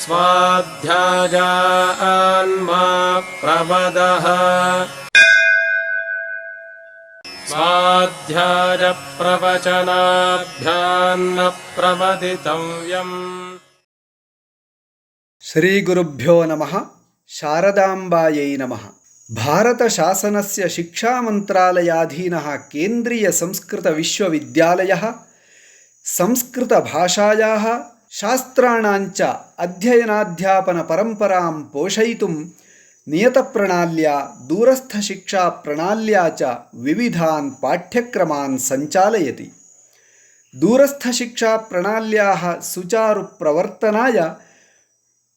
स्वाध्यायान्मा प्रमदः स्वाध्यायप्रवचनाभ्यान्न प्रमदितव्यम्। श्री गुरुभ्यो नमः। शारदाम्बायै नमः। भारत शासनस्य शिक्षा मंत्रालयाधीनः केन्द्रीय संस्कृत विश्वविद्यालयः संस्कृतभाषायाः शास्त्राणाञ्च अध्ययनाध्यापन परम्परां पोषयितुं नियतप्रणाल्या दूरस्थशिक्षाप्रणाल्या च विविधान् पाठ्यक्रमान् सञ्चालयति। दूरस्थशिक्षाप्रणाल्याः सुचारुप्रवर्तनाय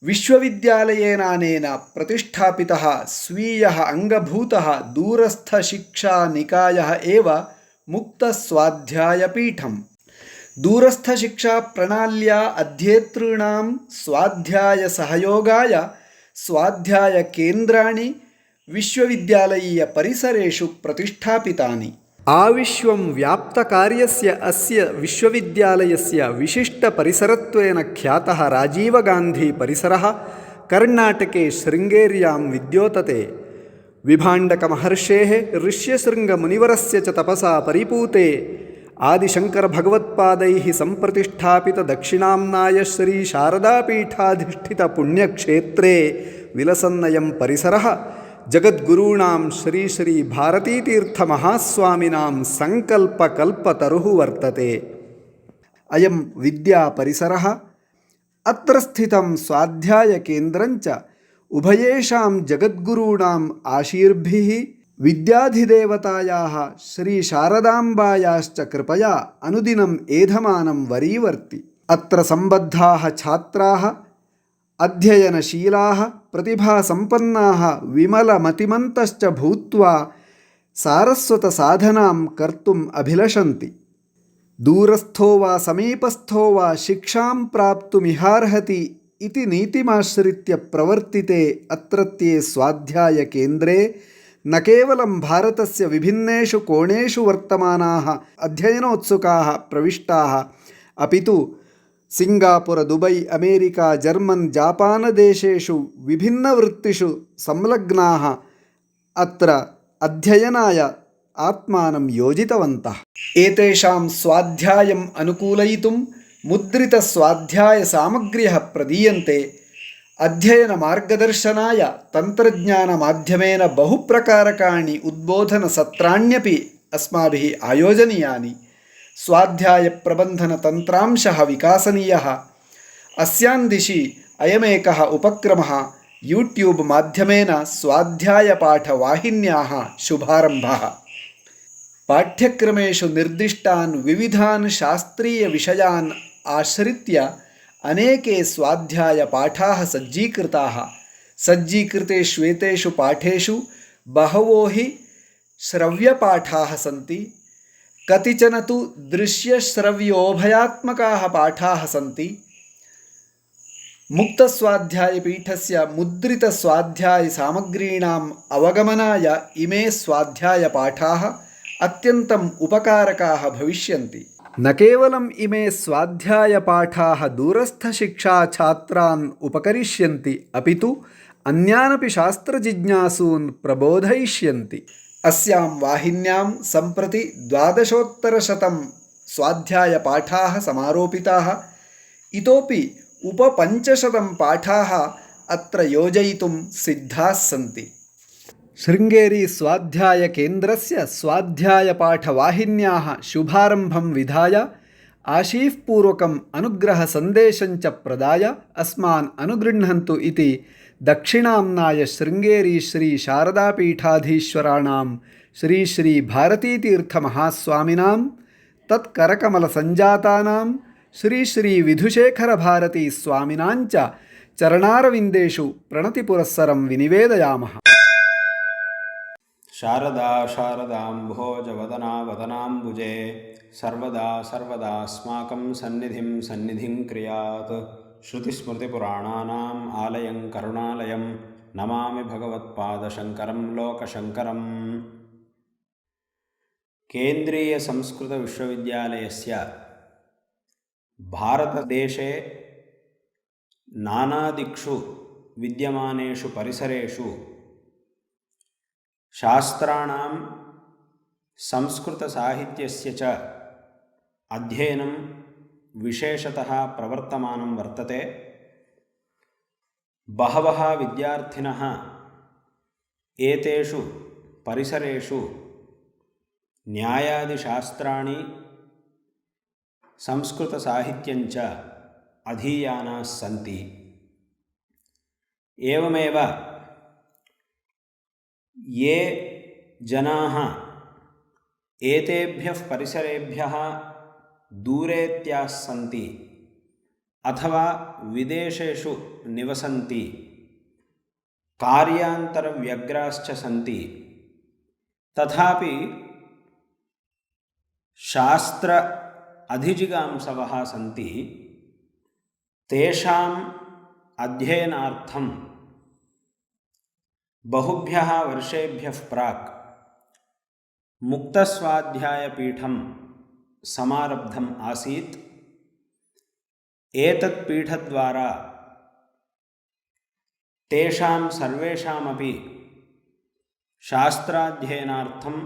विश्वविद्यालयेनानेन प्रतिष्ठापितः स्वीयः अङ्गभूतः दूरस्थशिक्षानिकायः एव मुक्तस्वाध्यायपीठम्। दूरस्थशिक्षाप्रणाल्या अध्येतॄणां स्वाध्यायसहयोगाय स्वाध्यायकेन्द्राणि विश्वविद्यालयीयपरिसरेषु प्रतिष्ठापितानि। आविश्वं व्याप्तकार्यस्य अस्य विश्वविद्यालयस्य विशिष्टपरिसरत्वेन ख्यातः राजीवगान्धीपरिसरः कर्णाटके शृङ्गेर्यां विद्योतते। विभाण्डकमहर्षेः ऋष्यशृङ्गमुनिवरस्य च तपसा परिपूते आदिशङ्करभगवत्पादैः सम्प्रतिष्ठापितदक्षिणाम्नाय श्रीशारदापीठाधिष्ठितपुण्यक्षेत्रे विलसन्नयं परिसरः जगद्गुरूणां श्री श्री भारतीतीर्थमहास्वामिनां सङ्कल्पकल्पतरुः वर्तते। अयं विद्यापरिसरः अत्र स्थितं स्वाध्यायकेन्द्रञ्च उभयेषां जगद्गुरूणाम् आशीर्भिः विद्याधिदेवतायाः श्रीशारदाम्बायाश्च कृपया अनुदिनम् एधमानं वरीवर्ति। अत्र सम्बद्धाः छात्राः अध्ययनशीलाः प्रतिभासम्पन्नाः विमलमतिमन्तश्च भूत्वा सारस्वतसाधनां कर्तुम् अभिलषन्ति। दूरस्थो वा समीपस्थो वा शिक्षां प्राप्तुमिहार्हति इति नीतिमाश्रित्य प्रवर्तिते अत्रत्ये स्वाध्यायकेन्द्रे न केवलं भारतस्य विभिन्नेषु कोणेषु वर्तमानाः अध्ययनोत्सुकाः प्रविष्टाः अपि तु Singapore, Dubai, America, German, Japan देशेषु विभिन्नवृत्तिषु संलग्नाः अत्र अध्ययनाय आत्मानं योजितवन्तः। एतेषां स्वाध्यायम् अनुकूलयितुं मुद्रितस्वाध्यायसामग्र्यः प्रदीयन्ते। अध्ययनमार्गदर्शनाय तन्त्रज्ञानमाध्यमेन बहुप्रकारकाणि उद्बोधनसत्राण्यपि अस्माभिः आयोजनीयानि। स्वाध्यायप्रबन्धनतन्त्रांशः विकासनीयः। अस्यां दिशि अयमेकः उपक्रमः यूट्यूब् माध्यमेन स्वाध्यायपाठवाहिन्याः शुभारम्भः। पाठ्यक्रमेषु निर्दिष्टान् विविधान् शास्त्रीयविषयान् आश्रित्य अनेके स्वाध्यायपाठाः सज्जीकृताः। सज्जीकृतेष्वेतेषु पाठेषु बहवो हि श्रव्यपाठाः सन्ति। कतिचन तु दृश्यश्रव्योभयात्मकाः पाठाः सन्ति। मुक्तस्वाध्यायपीठस्य मुद्रितस्वाध्यायसामग्रीणाम् अवगमनाय इमे स्वाध्यायपाठाः अत्यन्तम् उपकारकाः भविष्यन्ति। न केवलम् इमे स्वाध्यायपाठाः दूरस्थशिक्षाछात्रान् उपकरिष्यन्ति अपि तु अन्यानपि शास्त्रजिज्ञासून् प्रबोधयिष्यन्ति। अस्यां वाहिन्यां सम्प्रति 1200 स्वाध्यायपाठाः समारोपिताः। इतोपि उप-500 पाठाः अत्र योजयितुं सिद्धाः सन्ति। शृङ्गेरी स्वाध्यायकेन्द्रस्य स्वाध्यायपाठवाहिन्याः शुभारम्भं विधाय आशीःपूर्वकम् अनुग्रहसन्देशञ्च प्रदाय अस्मान् अनुगृह्णन्तु इति दक्षिणाम्नाय शृङ्गेरी श्री शारदापीठाधीश्वराणां श्री श्री भारतीतीर्थमहास्वामिनां तत्करकमलसञ्जातानां श्री श्री विधुशेखरभारतीस्वामिनाञ्च चरणारविन्देषु प्रणतिपुरस्सरं विनिवेदयामः। शारदा शारदाम्भोजवदना वदनाम्बुजे सर्वदा सर्वदास्माकं सन्निधिं सन्निधिं क्रियात्। श्रुतिस्मृतिपुराणानाम् आलयं करुणालयं नमामि भगवत्पादशङ्करं लोकशङ्करम्। केन्द्रीयसंस्कृतविश्वविद्यालयस्य भारतदेशे नानादिक्षु विद्यमानेषु परिसरेषु शास्त्राणां संस्कृतसाहित्यस्य च अध्ययनं विशेषतः प्रवर्तमानं वर्तते। बहवः विद्यार्थिनः एतेषु परिसरेषु न्यायादिशास्त्राणि संस्कृतसाहित्यञ्च अधीयानाः सन्ति। एवमेव ये जनाः एतेभ्यः परिसरेभ्यः दूरेत्याः सन्ति अथवा विदेशेषु निवसन्ति, कार्यान्तरव्यग्राश्च सन्ति, तथापि शास्त्र अधिजिगांसवः सन्ति, तेषाम् अध्ययनार्थं बहुभ्यः वर्षेभ्यः प्राक् मुक्तस्वाध्यायपीठं समारब्धम् आसीत्। एतत् पीठद्वारा तेषां सर्वेषामपि शास्त्राध्ययनार्थं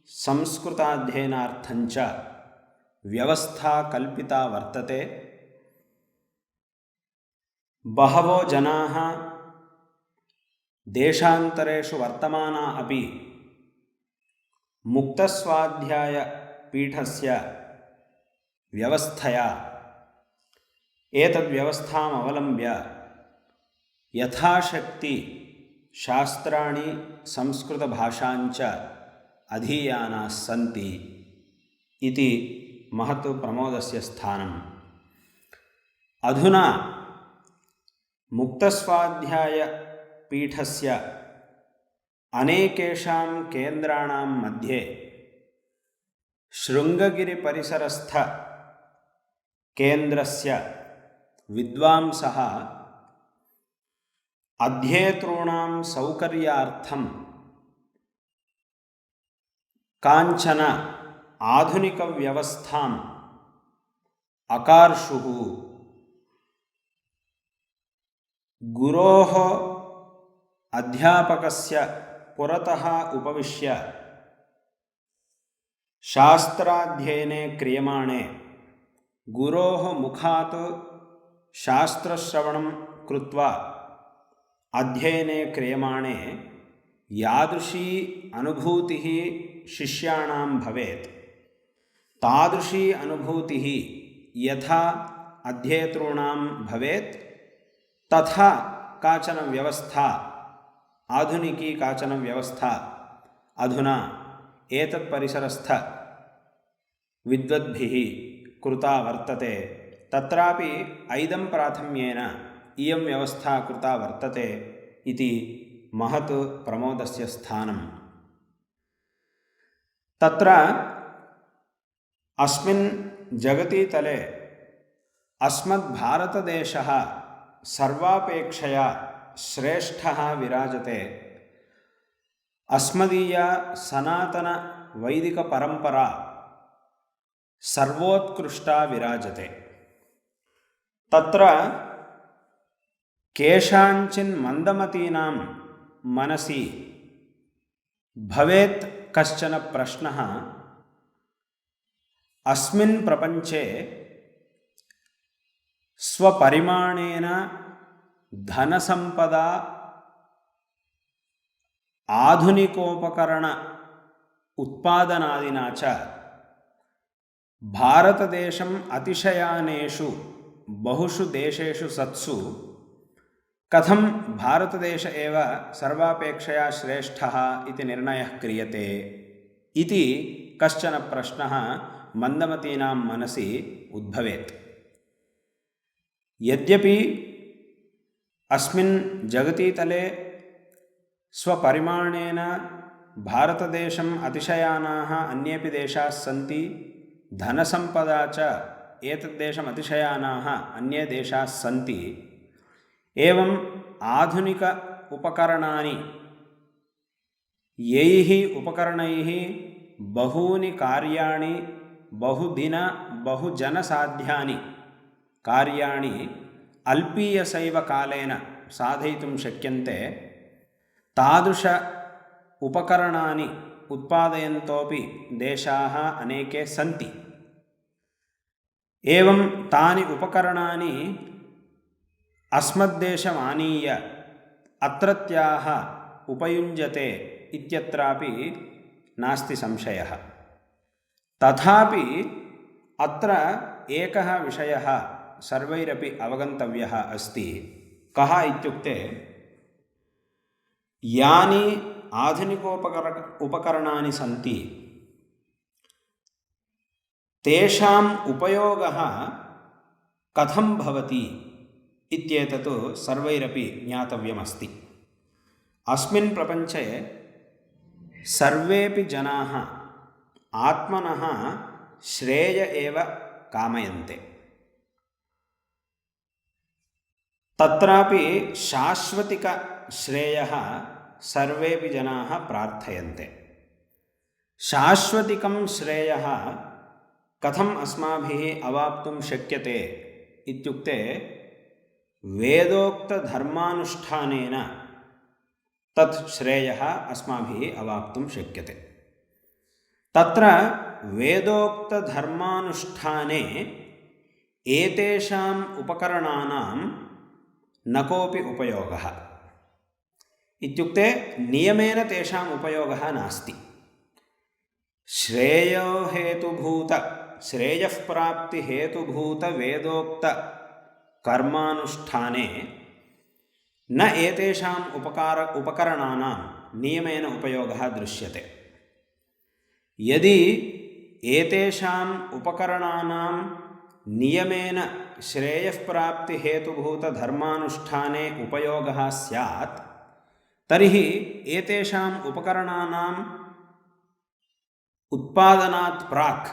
संस्कृताध्ययनार्थञ्च व्यवस्था कल्पिता वर्तते। बहवो जनाः देशान्तरेषु वर्तमाना अपि मुक्तस्वाध्यायपीठस्य व्यवस्थया एतद्व्यवस्थाम् अवलम्ब्य यथाशक्ति शास्त्राणि संस्कृतभाषाञ्च अधीयानाः सन्ति इति महत् प्रमोदस्य स्थानम्। अधुना मुक्तस्वाध्यायपीठस्य अनेकेषां केन्द्राणां मध्ये शृङ्गगिरिपरिसरस्थ केन्द्रस्य विद्वांसः अध्येतॄणां सौकर्यार्थं काञ्चन आधुनिकव्यवस्थाम् अकार्षुः। गुरोः अध्यापकस्य पुरतः उपविश्य शास्त्राध्ययने क्रियमाणे गुरोः मुखात् शास्त्रश्रवणं कृत्वा अध्ययने क्रियमाणे यादृशी अनुभूतिः शिष्याणां भवेत्, तादृशी अनुभूतिः यथा अध्येतॄणां भवेत्, तथा काचन व्यवस्था, आधुनिकी काचन व्यवस्था अधुना एतत्परिसरस्थ विद्वद्भिः कृता वर्तते। तत्रापि ऐदं प्राथम्येन इयं व्यवस्था कृता वर्तते इति महत् प्रमोदस्य स्थानम्। तत्र अस्मिन् जगतीतले अस्मद्भारतदेशः सर्वापेक्षया श्रेष्ठः विराजते। अस्मदीया सनातनवैदिकपरम्परा सर्वोत्कृष्टा विराजते। तत्र केषाञ्चिन् मन्दमतीनां मनसि भवेत् कश्चन प्रश्नः, अस्मिन् प्रपञ्चे स्वपरिमाणेन धनसम्पदा आधुनिकोपकरण उत्पादनादिना च भारतदेशम् अतिशयानेषु बहुषु देशेषु सत्सु कथं भारतदेश एव सर्वापेक्षया श्रेष्ठः इति निर्णयः क्रियते इति कश्चन प्रश्नः मन्दमतीनां मनसि उद्भवेत्। यद्यपि अस्मिन् जगतीतले स्वपरिमाणेन भारतदेशम् अतिशयानाः अन्येपि देशाः सन्ति, धनसम्पदा च एतद्देशम् अतिशयानाः अन्ये देशाः सन्ति, एवम् आधुनिक उपकरणानि यैः उपकरणैः बहूनि कार्याणि बहुदिन बहुजनसाध्यानि कार्याणि अल्पीयसैव कालेन साधयितुं शक्यन्ते तादृश उपकरणानि उत्पादयन्तोपि देशाः अनेके सन्ति। एवं तानि उपकरणानि अस्मद्देशमानीय अत्रत्याः उपयुञ्जते इत्यत्रापि नास्ति संशयः। तथापि अत्र एकः विषयः सर्वैरपि अवगन्तव्यः अस्ति। कः इत्युक्ते, यानि उपकरणानि सन्ति तेषाम् उपयोगः कथं भवति इत्येतत् सर्वैरपि ज्ञातव्यमस्ति। अस्मिन् प्रपञ्चे सर्वेपि जनाः आत्मनः श्रेय एव कामयन्ते। तत्रापि शाश्वतिकश्रेयः सर्वेपि जनाः प्रार्थयन्ते। शाश्वतिकं श्रेयः कथम् अस्माभिः अवाप्तुं शक्यते इत्युक्ते, वेदोक्तधर्मानुष्ठानेन तत् श्रेयः अस्माभिः अवाप्तुं शक्यते। तत्र वेदोक्तधर्मानुष्ठाने एतेषाम् उपकरणानां न कोऽपि उपयोगः। इत्युक्ते नियमेन तेषाम् उपयोगः नास्ति। श्रेयःप्राप्तिहेतुभूतवेदोक्तकर्मानुष्ठाने न एतेषाम् उपकरणानां नियमेन उपयोगः दृश्यते। यदि एतेषाम् उपकरणानां नियमेन श्रेयःप्राप्तिहेतुभूतधर्मानुष्ठाने उपयोगः स्यात्, तर्हि एतेषाम् उपकरणानाम् उत्पादनात् प्राक्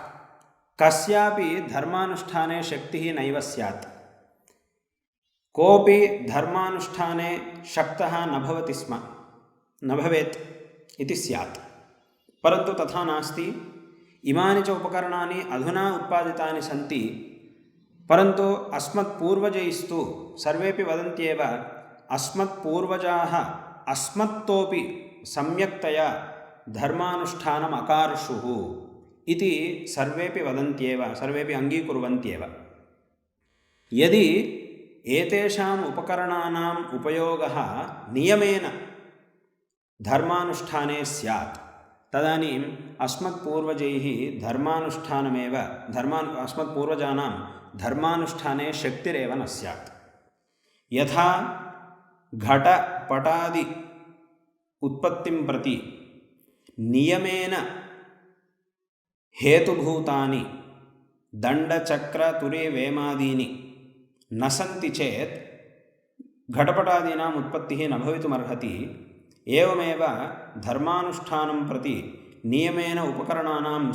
कस्यापि धर्मानुष्ठाने शक्तिः नैव स्यात्। कोऽपि धर्मानुष्ठाने शक्तः न भवति स्म, न भवेत् इति स्यात्। परन्तु तथा नास्ति। इमानि च उपकरणानि अधुना उत्पादितानि सन्ति, परन्तु अस्मत्पूर्वजैस्तु सर्वेपि वदन्त्येव अस्मत्पूर्वजाः अस्मत्तोपि सम्यक्तया धर्मानुष्ठानम् अकार्षुः इति सर्वेपि वदन्त्येव, सर्वेपि अङ्गीकुर्वन्त्येव। यदि एतेषाम् उपकरणानाम् उपयोगः नियमेन धर्मानुष्ठाने स्यात्, तदानीम् अस्मत्पूर्वजैः अस्मत्पूर्वजानां धर्मानुष्ठाने शक्तिरेव न स्यात्। यथा घटपटादि उत्पत्तिं प्रति नियमेन हेतुभूतानि दण्डचक्रतुरीवेमादीनि न सन्ति चेत् घटपटादीनाम् उत्पत्तिः न भवितुमर्हति। एवमेव धर्मानुष्ठानं प्रति नियमेन उपकरणानां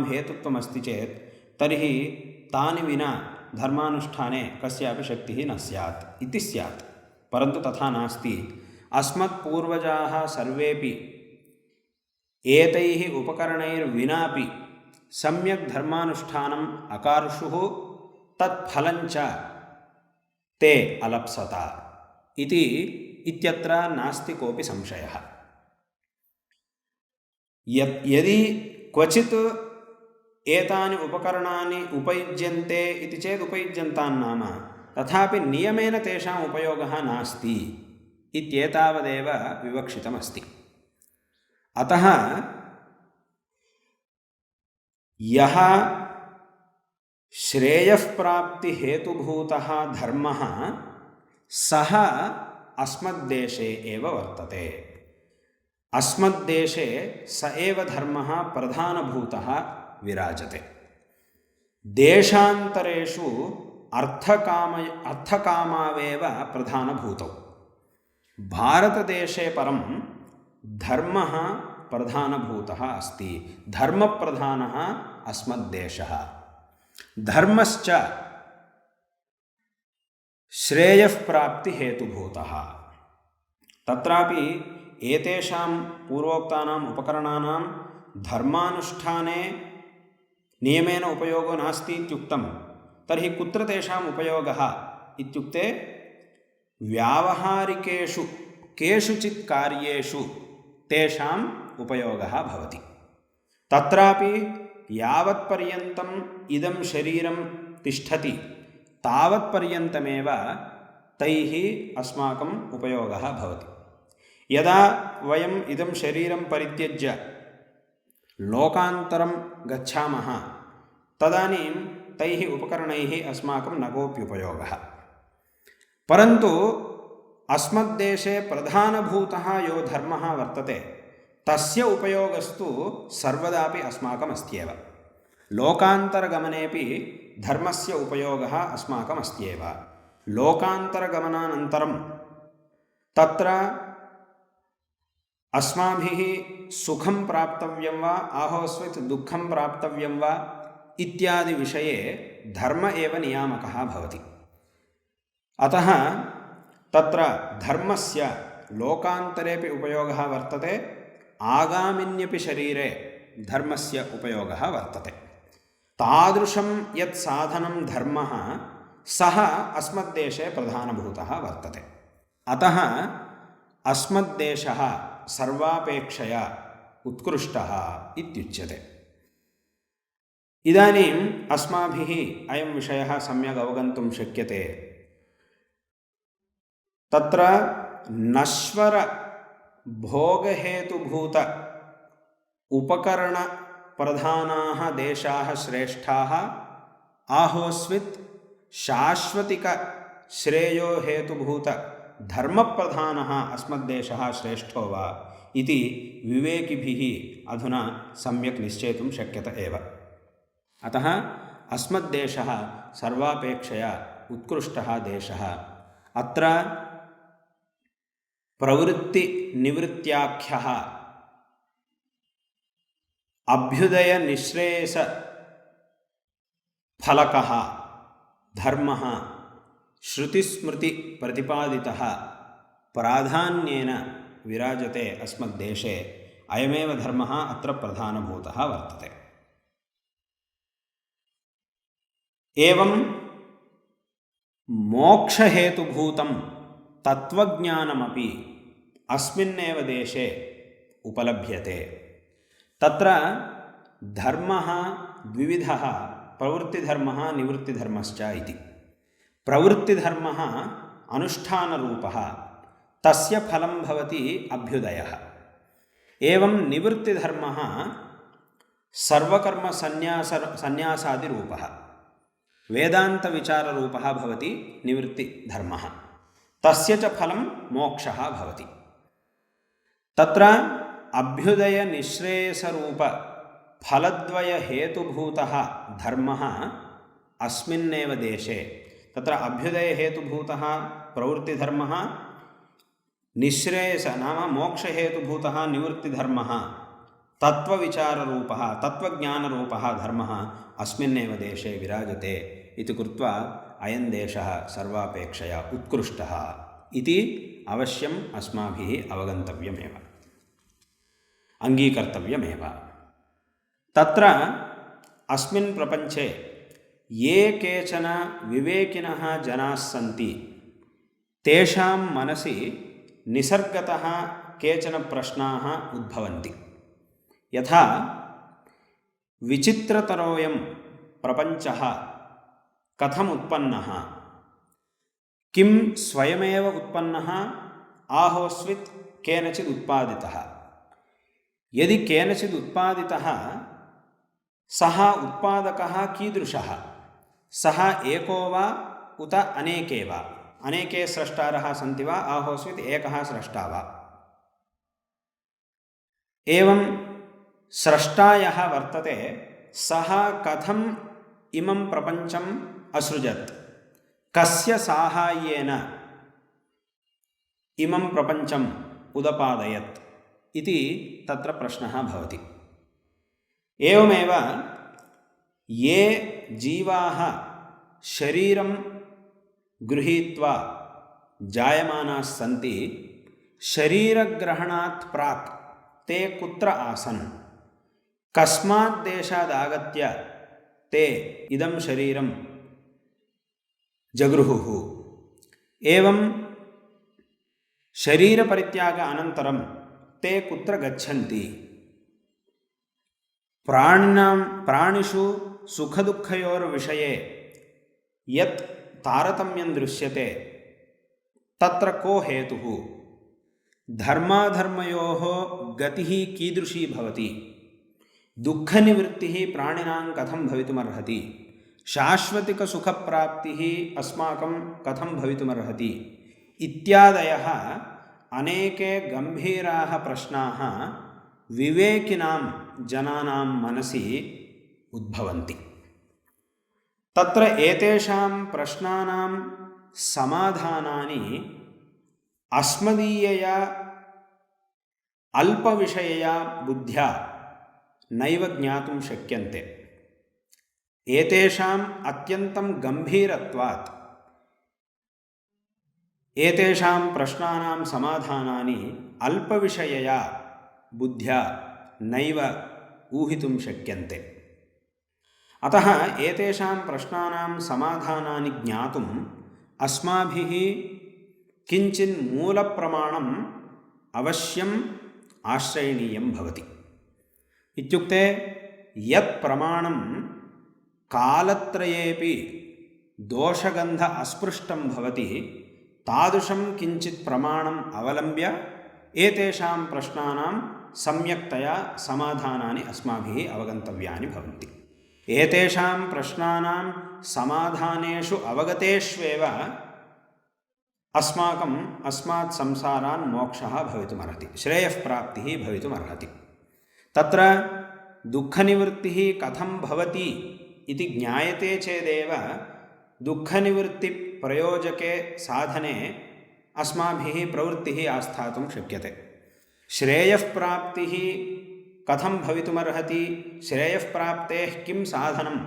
हेतुत्वमस्ति चेत् तर्हि तानि विना धर्मानुष्ठाने कस्यापि शक्तिः न स्यात् इति स्यात्। परन्तु तथा नास्ति। अस्मत्पूर्वजाः सर्वेपि एतैः उपकरणैर्विनापि सम्यक् धर्मानुष्ठानम् अकार्षुः, तत्फलञ्च ते अलप्सत इत्यत्र नास्ति कोऽपि संशयः। यदि क्वचित् एतानि उपकरणानि उपयुज्यन्ते इति चेत् उपयुज्यन्तान्नाम, तथापि नियमेन तेषाम् उपयोगः नास्ति इत्येतावदेव विवक्षितमस्ति। अतः यः श्रेयःप्राप्तिहेतुभूतः धर्मः सः अस्मद्देशे एव वर्तते। अस्मद्देशे स एव धर्मः प्रधानभूतः विराजते। देशान्तरेषु अर्थकामावेव प्रधानभूतौ। भारतदेशे परं धर्मः प्रधानभूतः अस्ति। धर्मप्रधानः अस्मद्देशः। धर्मश्च श्रेयःप्राप्तिहेतुभूतः। तत्रापि एतेषां पूर्वोक्तानाम् उपकरणानां धर्मानुष्ठाने नियमेन उपयोगो नास्ति इत्युक्तं, तर्हि कुत्र तेषाम् उपयोगः इत्युक्ते व्यावहारिकेषु केषुचित् कार्येषु तेषाम् उपयोगः भवति। तत्रापि यावत्पर्यन्तम् इदं शरीरं तिष्ठति तावत्पर्यन्तमेव तैः अस्माकम् उपयोगः भवति। यदा वयम् इदं शरीरं परित्यज्य लोकान्तरं गच्छामः तदानीं तैः उपकरणैः अस्माकं न कोऽप्युपयोगः। परन्तु अस्मद्देशे प्रधानभूतः यो धर्मः वर्तते तस्य उपयोगस्तु सर्वदापि अस्माकम् अस्त्येव। लोकान्तरगमनेपि धर्मस्य उपयोगः अस्माकम् अस्त्येव। लोकान्तरगमनानन्तरं तत्र अस्माभिः सुखं प्राप्तव्यं वा आहोस्वित् दुःखं प्राप्तव्यं वा इत्यादि विषये धर्म एव नियामकः भवति। अतः तत्र धर्मस्य लोकान्तरेपि उपयोगः वर्तते, आगामिन्यपि शरीरे धर्मस्य उपयोगः वर्तते। तादृशं यत् साधनं धर्मः सः अस्मद्देशे प्रधानभूतः वर्तते। अतः अस्मद्देशः सर्वापेक्षया उत्कृष्टः इत्युच्यते। इदानीम् अस्माभिः अयं विषयः सम्यक् अवगन्तुं शक्यते। तत्र नश्वर भोगहेतुभूत उपकरणप्रधानाः देशाः श्रेष्ठाः, आहोस्वित् शाश्वतिक श्रेयो हेतुभूत धर्मप्रधानः अस्मद्देशः श्रेष्ठो वा इति विवेकिभिः अधुना सम्यक् निश्चेतुं शक्यते एव। अतः अस्मद्देशः सर्वापेक्षया उत्कृष्टः देशः। अत्र प्रवृत्तिनिवृत्त्याख्यः अभ्युदयनिःश्रेयसफलकः धर्मः श्रुतिस्मृतिप्रतिपादितः प्राधान्येन विराजते अस्मद्देशे। अयमेव धर्मः अत्र प्रधानभूतः वर्तते। एवं मोक्षहेतुभूतं तत्त्वज्ञानमपि अस्मिन्नेव देशे उपलभ्यते। तत्र धर्मः द्विविधः, प्रवृत्तिधर्मः निवृत्तिधर्मश्च इति। प्रवृत्तिधर्मः अनुष्ठानरूपः, तस्य फलं भवति अभ्युदयः। एवं निवृत्तिधर्मः सर्वकर्मसन्न्यासादिरूपः, वेदान्तविचाररूपः भवति निवृत्तिधर्मः। तस्य च फलं मोक्षः भवति। तत्र अभ्युदयनिःश्रेयसरूपफलद्वयहेतुभूतः धर्मः अस्मिन्नेव देशे। तत्र अभ्युदयहेतुभूतः प्रवृत्तिधर्मः, निःश्रेयस नाम मोक्षहेतुभूतः निवृत्तिधर्मः, तत्त्वविचाररूपः तत्त्वज्ञानरूपः धर्मः अस्मिन्नेव देशे विराजते इति कृत्वा अयं देशः सर्वापेक्षया उत्कृष्टः इति अवश्यम् अस्माभिः अवगन्तव्यमेव, अङ्गीकर्तव्यमेव। तत्र अस्मिन् प्रपञ्चे ये केचन विवेकिनः जनाः सन्ति तेषां मनसि निसर्गतः केचन प्रश्नाः उद्भवन्ति। यथा विचित्रतरोऽयं प्रपञ्चः कथम् उत्पन्नः, किं स्वयमेव उत्पन्नः, आहोस्वित् केनचित् उत्पादितः। यदि केनचित् उत्पादितः सः उत्पादकः कीदृशः, सः एको वा उत अनेके वा, अनेके स्रष्टारः सन्ति वा, आहोस्वित् एकः स्रष्टा वा। एवं स्रष्टा यः वर्तते सः कथम् इमं प्रपञ्चम् असृजत्, कस्य साहाय्येन इमं प्रपञ्चम् उदपादयत् इति तत्र प्रश्नः भवति। एवमेव ये जीवाः शरीरं गृहीत्वा जायमानाः सन्ति, शरीरग्रहणात् प्राक् ते कुत्र आसन्, कस्मात् देशादागत्य ते इदं शरीरं जगृहुः। एवं शरीरपरित्याग अनन्तरं ते कुत्र गच्छन्ति? प्राणिषु सुखदुःखयोर्विषये यत् तारतम्यं दृश्यते तत्र को हेतुः? धर्माधर्मयोः गतिः कीदृशी भवति? दुःखनिवृत्तिः प्राणिनां कथं भवितुमर्हति? शाश्वतिकसुखप्राप्तिः अस्माकं कथं भवितुमर्हति? इत्यादयः अनेके गम्भीराः प्रश्नाः विवेकिनां जनानां मनसि उद्भवन्ति। तत्र एतेषां प्रश्नानां समाधानानि अस्मदीयया अल्पविषयया बुद्ध्या नैव ज्ञातुं शक्यन्ते। एतेषाम् अत्यन्तं गम्भीरत्वात् एतेषां प्रश्नानां समाधानानि अल्पविषयया बुद्ध्या नैव ऊहितुं शक्यन्ते। अतः एतेषां प्रश्नानां समाधानानि ज्ञातुम् अस्माभिः किञ्चिन् मूलप्रमाणम् अवश्यम् आश्रयणीयं भवति। इत्युक्ते यत् प्रमाणं कालत्रयेपि दोषगन्ध अस्पृष्टं भवति तादृशं किञ्चित् प्रमाणम् अवलम्ब्य एतेषां प्रश्नानां सम्यक्तया समाधानानि अस्माभिः अवगन्तव्यानि भवन्ति। एतेषां प्रश्नानां समाधानेषु अवगतेष्वेव अस्मात् संसारान् मोक्षः भवितुमर्हति, श्रेयःप्राप्तिः भवितुमर्हति। तत्र दुःखनिवृत्तिः कथं भवति इति ज्ञायते चेदेव दुःखनिवृत्तिप्रयोजके साधने अस्माभिः प्रवृत्तिः आस्थातुं शक्यते। श्रेयःप्राप्तिः कथं भवितुमर्हति, श्रेयःप्राप्तेः किं साधनम्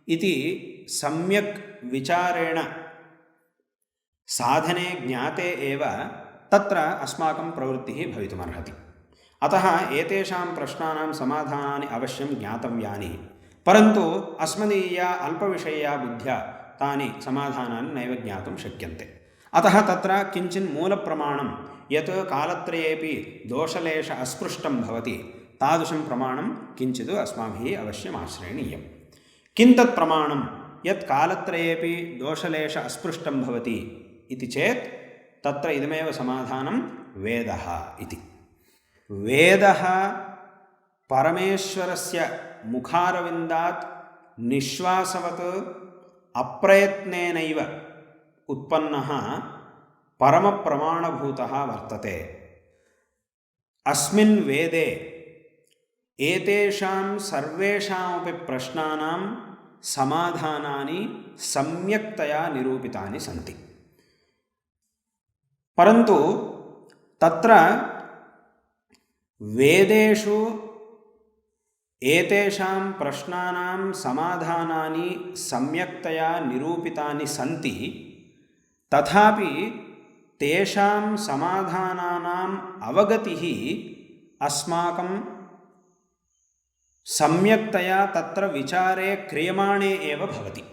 इति सम्यक् विचारेण साधने ज्ञाते एव तत्र अस्माकं प्रवृत्तिः भवितुमर्हति। अतः एतेषां प्रश्नानां समाधानानि अवश्यं ज्ञातव्यानि, परन्तु अस्मदीया अल्पविषयया बुद्ध्या तानि समाधानानि नैव ज्ञातुं शक्यन्ते। अतः तत्र किञ्चिन् मूलप्रमाणं यत् कालत्रयेपि दोषलेश अस्पृष्टं भवति तादृशं प्रमाणं किञ्चित् अस्माभिः अवश्यम् आश्रयणीयं। किं तत् प्रमाणं यत् कालत्रयेपि दोषलेश अस्पृष्टं भवति इति चेत् तत्र इदमेव समाधानं वेदः इति। वेदः परमेश्वरस्य मुखारविन्दात् निश्वासवत् अप्रयत्नेनैव उत्पन्नः परमप्रमाणभूतः वर्तते। अस्मिन् वेदे एतेषां सर्वेषामपि प्रश्नानां समाधानानि सम्यक्तया निरूपितानि सन्ति। परन्तु तत्र वेदेषु एतेषां प्रश्नानां समाधानानि सम्यक्तया निरूपितानि सन्ति, तथापि तेषां समाधानानाम् अवगतिः अस्माकं सम्यक्तया तत्र विचारे क्रियमाणे एव भवति।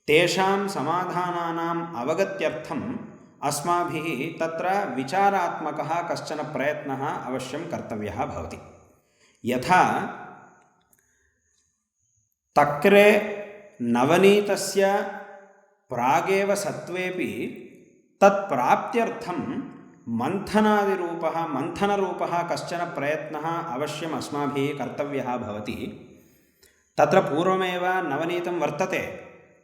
तेषां समाधानानाम् अवगत्यर्थम् अस्माभिः तत्र विचारात्मकः कश्चन प्रयत्नः अवश्यं कर्तव्यः भवति। यथा तक्रे नवनीतस्य प्रागेव सत्त्वेपि तत्प्राप्त्यर्थं मन्थनरूपः कश्चन प्रयत्नः अवश्यम् अस्माभिः कर्तव्यः भवति। तत्र पूर्वमेव नवनीतं वर्तते,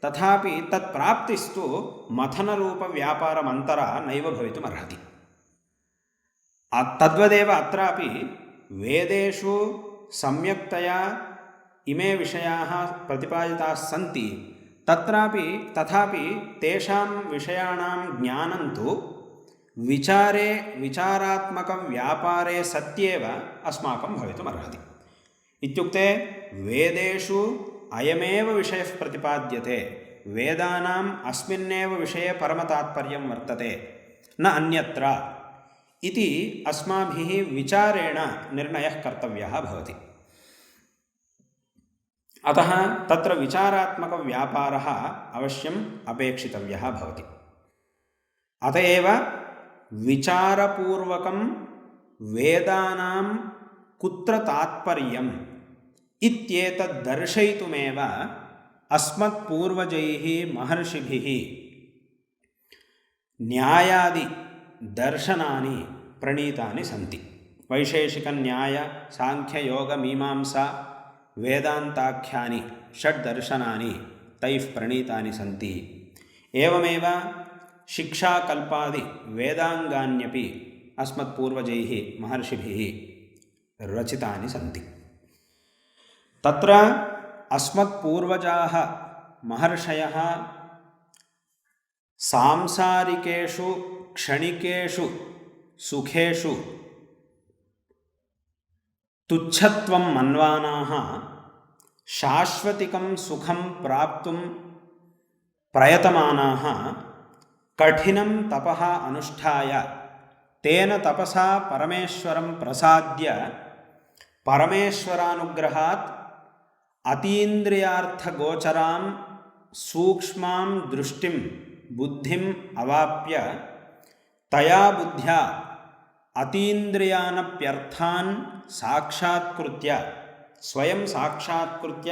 तथापि तत्प्राप्तिस्तु मथनरूपव्यापारमन्तरा नैव भवितुमर्हति। तद्वदेव अत्रापि वेदेषु सम्यक्तया इमे विषयाः प्रतिपादिताः सन्ति, तथापि तेषां विषयाणां ज्ञानं तु विचारे विचारात्मकव्यापारे सत्येव अस्माकं भवितुमर्हति। इत्युक्ते वेदेषु अयमेव विषयः प्रतिपाद्यते, वेदानाम् अस्मिन्नेव विषये परमतात्पर्यं वर्तते, न अन्यत्र इति अस्माभिः विचारेण निर्णयः कर्तव्यः भवति। अतः तत्र विचारात्मकव्यापारः अवश्यम् अपेक्षितव्यः भवति। अत एव विचारपूर्वकं वेदानां कुत्र तात्पर्यम् इत्येतद् दर्शयितुमेव अस्मत्पूर्वजैः महर्षिभिः न्यायादिदर्शनानि प्रणीतानि सन्ति। वैशेषिकन्याय साङ्ख्ययोगमीमांसा वेदान्ताख्यानि षड्दर्शनानि तैः प्रणीतानि सन्ति। एवमेव शिक्षाकल्पादि वेदाङ्गान्यपि अस्मत्पूर्वजैः महर्षिभिः रचितानि सन्ति। तत्र अस्मत्पूर्वजाः महर्षयः सांसारिकेषु क्षणिकेषु सुखेषु तुच्छत्वं मन्वानाः शाश्वतिकं सुखं प्राप्तुं प्रयतमानाः कठिनं तपः अनुष्ठाय तेन तपसा परमेश्वरं प्रसाद्य परमेश्वरानुग्रहात् अतीन्द्रियार्थगोचरां सूक्ष्मां दृष्टिं बुद्धिम् अवाप्य तया बुद्ध्या अतीन्द्रियानप्यर्थान् साक्षात्कृत्य स्वयं साक्षात्कृत्य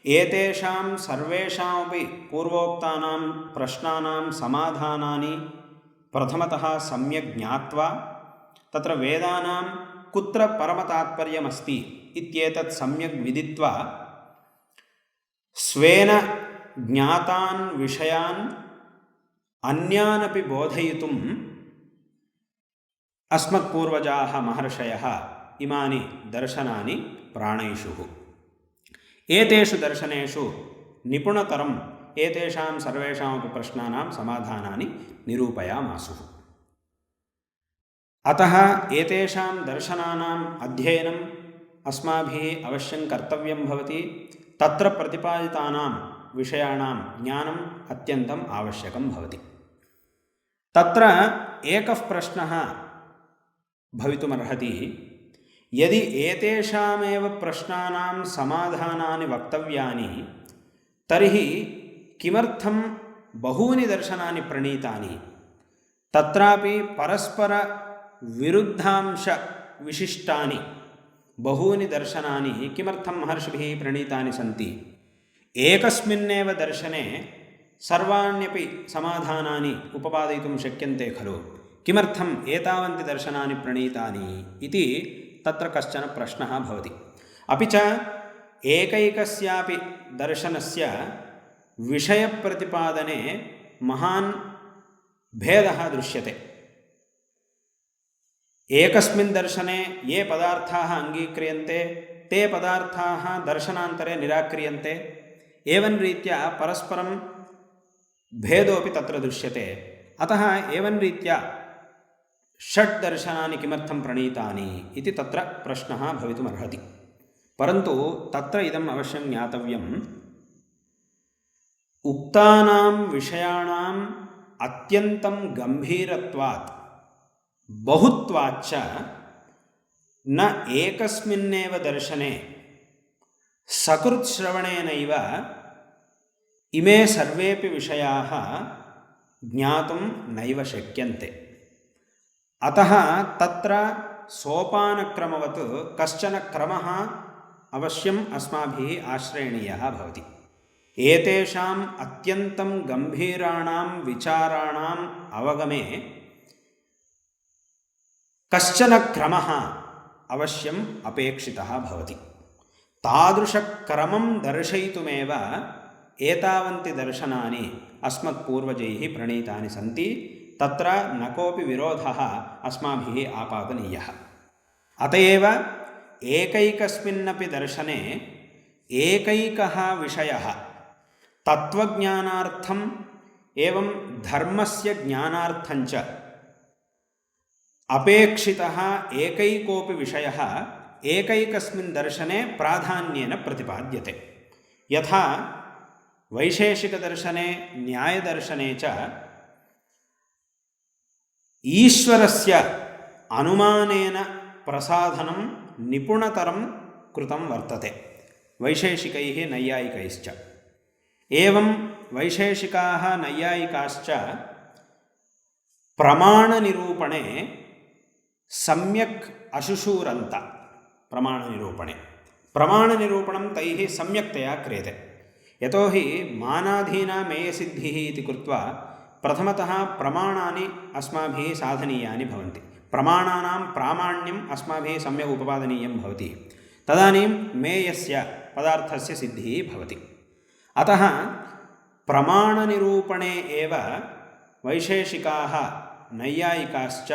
एतेषां सर्वेषामपि पूर्वोक्तानां प्रश्नानां समाधानानि प्रथमतः सम्यक् ज्ञात्वा तत्र वेदानां कुत्र परमतात्पर्यमस्ति इत्येतत् सम्यक् विदित्वा स्वेन ज्ञातान् विषयान् अन्यानपि बोधयितुम् अस्मत्पूर्वजाः महर्षयः इमानि दर्शनानि प्राणैषुः। एतेषु दर्शनेषु निपुणतरम् एतेषां सर्वेषामपि प्रश्नानां समाधानानि निरूपयामासुः। अतः एतेषां दर्शनानाम् अध्ययनम् अस्माभिः अवश्यं कर्तव्यं भवति। तत्र प्रतिपादितानां विषयाणां ज्ञानम् अत्यन्तम् आवश्यकं भवति। तत्र एकः प्रश्नः भवितुमर्हति, यदि एतेषामेव प्रश्नानां समाधानानि वक्तव्यानि तर्हि किमर्थं बहूनि दर्शनानि प्रणीतानि? तत्रापि परस्परविरुद्धांशविशिष्टानि बहूनि दर्शनानि किमर्थं महर्षिभिः प्रणीतानि सन्ति? एकस्मिन्नेव दर्शने सर्वाण्यपि समाधानानि उपपादयितुं शक्यन्ते खलु, किमर्थम् एतावन्ति दर्शनानि प्रणीतानि इति तत्र कश्चन प्रश्नः भवति। अपि च एकैकस्यापि दर्शनस्य विषयप्रतिपादने महान् भेदः दृश्यते। एकस्मिन् दर्शने ये पदार्थाः अङ्गीक्रियन्ते ते पदार्थाः दर्शनान्तरे निराक्रियन्ते। एवं रीत्या परस्परं भेदोऽपि तत्र दृश्यते। अतः एवं रीत्या षट् दर्शनानि किमर्थं प्रणीतानि इति तत्र प्रश्नः भवितुमर्हति। परन्तु तत्र इदम् अवश्यं ज्ञातव्यम्, उक्तानां विषयाणाम् अत्यन्तं गम्भीरत्वात् बहुत्वाच्च न एकस्मिन्नेव दर्शने सकृत्श्रवणेनैव इमे सर्वेपि विषयाः ज्ञातुं नैव शक्यन्ते। अतः तत्र सोपानक्रमवत् कश्चन क्रमः अवश्यम् अस्माभिः आश्रयणीयः भवति। एतेषाम् अत्यन्तं गम्भीराणां विचाराणाम् अवगमे कश्चन क्रमः अवश्यम् अपेक्षितः भवति। तादृशक्रमं दर्शयितुमेव एतावन्ति दर्शनानि अस्मत्पूर्वजैः प्रणीतानि सन्ति। तत्र न कोऽपि विरोधः अस्माभिः आपादनीयः। अत एव एकैकस्मिन्नपि दर्शने एकैकः विषयः तत्त्वज्ञानार्थम् एवं धर्मस्य ज्ञानार्थञ्च अपेक्षितः एकैकोऽपि विषयः एकैकस्मिन् दर्शने प्राधान्येन प्रतिपाद्यते। यथा वैशेषिकदर्शने न्यायदर्शने च ईश्वरस्य अनुमानेन प्रसाधनं निपुणतरं कृतं वर्तते। वैशेषिकैः नैयायिकैश्च। एवं वैशेषिकाः नैयायिकाश्च प्रमाणनिरूपणे सम्यक् अशुशूरन्त। प्रमाणनिरूपणं तैः सम्यक्तया क्रियते। यतोहि मानाधीना मेयसिद्धिः इति कृत्वा प्रथमतः प्रमाणानि अस्माभिः साधनीयानि भवन्ति। प्रमाणानां प्रामाण्यम् अस्माभिः सम्यक् उपपादनीयं भवति। तदानीं मेयस्य पदार्थस्य सिद्धिः भवति। अतः प्रमाणनिरूपणे एव वैशेषिकाः नैयायिकाश्च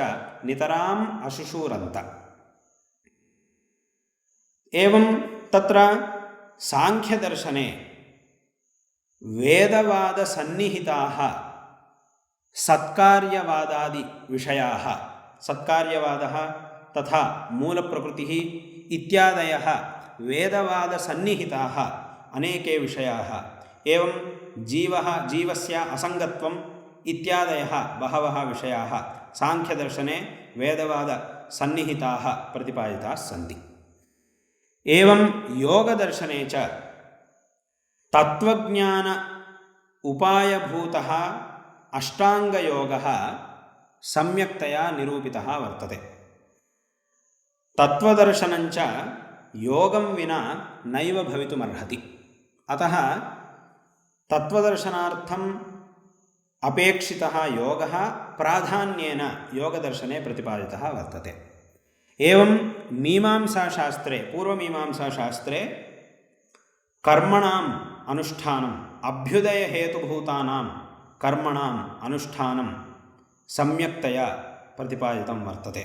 नितराम् अशुशूरन्त। एवं तत्र साङ्ख्यदर्शने वेदवादसन्निहिताः सत्कार्यवादादिविषयाः, सत्कार्यवादः तथा मूलप्रकृतिः इत्यादयः वेदवादसन्निहिताः अनेके विषयाः, एवं जीवस्य असङ्गत्वम् इत्यादयः बहवः विषयाः साङ्ख्यदर्शने वेदवादसन्निहिताः प्रतिपादिताः सन्ति। एवं योगदर्शने च तत्त्वज्ञान उपायभूतः अष्टाङ्गयोगः सम्यक्तया निरूपितः वर्तते। तत्त्वदर्शनञ्च योगं विना नैव भवितुमर्हति। अतः तत्त्वदर्शनार्थम् अपेक्षितः योगः प्राधान्येन योगदर्शने प्रतिपादितः वर्तते। एवं मीमांसाशास्त्रे, पूर्वमीमांसाशास्त्रे कर्मणाम् अनुष्ठानम्, अभ्युदयहेतुभूतानां कर्मणाम् अनुष्ठानं सम्यक्तया प्रतिपादितं वर्तते।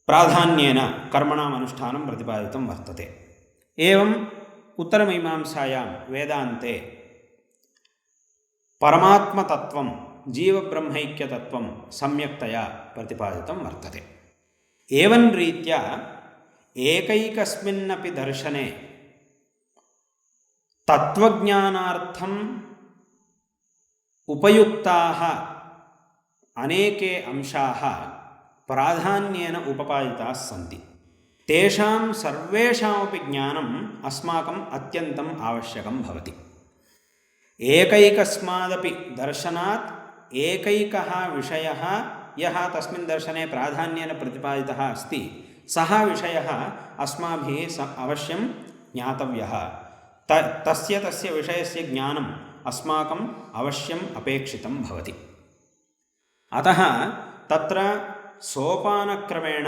प्राधान्येन कर्मणाम् अनुष्ठानं प्रतिपादितं वर्तते। एवम् उत्तरमीमांसायां वेदान्ते परमात्मतत्त्वं, जीवब्रह्मैक्यतत्त्वं सम्यक्तया प्रतिपादितं वर्तते। एवं रीत्या एकैकस्मिन्नपि दर्शने तत्त्वज्ञानार्थम् उपयुक्ताः अनेके अंशाः प्राधान्येन उपपादिताः सन्ति। तेषां सर्वेषामपि ज्ञानम् अस्माकम् अत्यन्तम् आवश्यकं भवति। एकैकस्मादपि दर्शनात् एकैकः विषयः यः तस्मिन् दर्शने प्राधान्येन प्रतिपादितः अस्ति, सः विषयः अस्माभिः अवश्यं ज्ञातव्यः। तस्य विषयस्य ज्ञानम् अस्माकम् अवश्यम् अपेक्षितं भवति। अतः तत्र सोपानक्रमेण